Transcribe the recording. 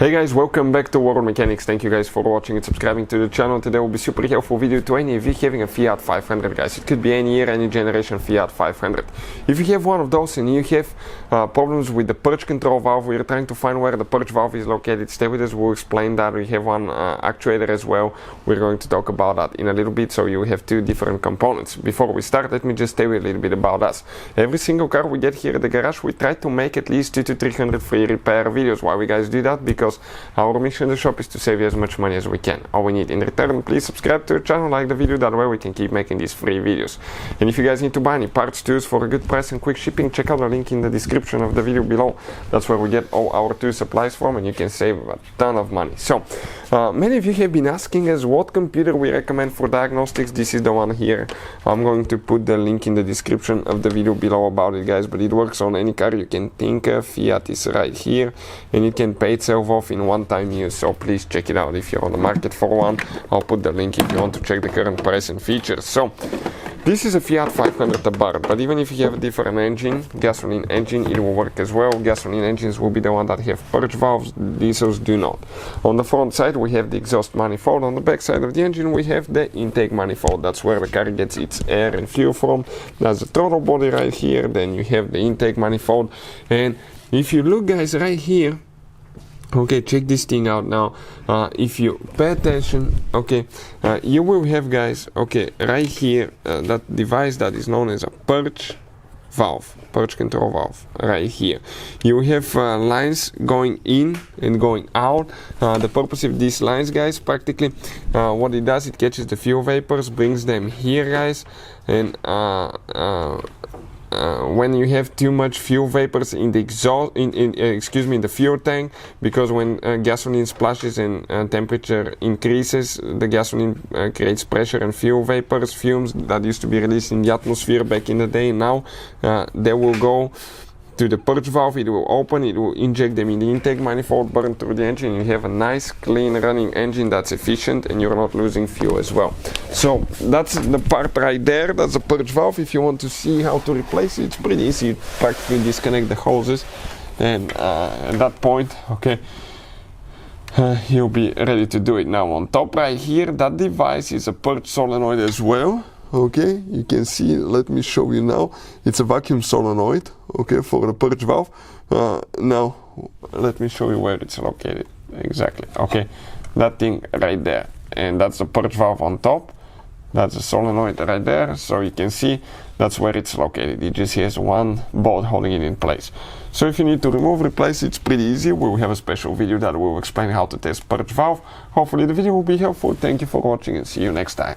Hey guys, welcome back to World Mechanics. Thank you guys for watching and subscribing to the channel. Today will be super helpful video to any of you having a Fiat 500, guys. It could be any year, any generation Fiat 500. If you have one of those and you have problems with the purge control valve, we're trying to find where the purge valve is located, stay with us, we'll explain that. We have one actuator as well. We're going to talk about that in a little bit, so you have two different components. Before we start, let me just tell you a little bit about us. Every single car we get here at the garage, we try to make at least 200 to 300 free repair videos. Why we guys do that? Because our mission in the shop is to save you as much money as we can. All we need in return, please subscribe to the channel, like the video, that way we can keep making these free videos. And if you guys need to buy any parts tools for a good price and quick shipping, check out the link in the description of the video below. That's where we get all our tool supplies from, and you can save a ton of money. So many of you have been asking us what computer we recommend for diagnostics. This is the one here. I'm going to put the link in the description of the video below about it, guys, but it works on any car you can think of. Fiat is right here, and it can pay itself off in one-time use, so please check it out if you're on the market for one. I'll put the link if you want to check the current price and features. So this is a Fiat 500 Abarth, but even if you have a different engine, gasoline engine, it will work as well. Gasoline engines will be the one that have purge valves, diesels do not. On the front side we have the exhaust manifold, on the back side of the engine we have the intake manifold. That's where the car gets its air and fuel from. That's the throttle body right here, then you have the intake manifold. And if you look, guys, right here, okay, check this thing out now. If you pay attention, okay, you will have, guys, okay, right here, that device that is known as a purge valve, purge control valve, right here. You have lines going in and going out. The purpose of these lines, guys, practically, what it does, it catches the fuel vapors, brings them here, guys, and when you have too much fuel vapors in the exhaust, in the fuel tank, because when gasoline splashes and temperature increases, the gasoline creates pressure and fuel vapors, fumes that used to be released in the atmosphere back in the day. Now they will go to the purge valve, it will open, it will inject them in the intake manifold, burn through the engine. You have a nice clean running engine that's efficient, and you're not losing fuel as well. So that's the part right there, that's the purge valve. If you want to see how to replace it, it's pretty easy. You practically disconnect the hoses, and at that point, okay, you'll be ready to do it. Now on top right here, that device is a purge solenoid as well. Okay, you can see, let me show you now, it's a vacuum solenoid, okay, for the purge valve. Now let me show you where it's located exactly. Okay, that thing right there, and that's the purge valve on top. That's the solenoid right there, so you can see that's where it's located. It just has one bolt holding it in place. So if you need to remove, replace, it's pretty easy. We'll have a special video that will explain how to test purge valve. Hopefully the video will be helpful. Thank you for watching, and see you next time.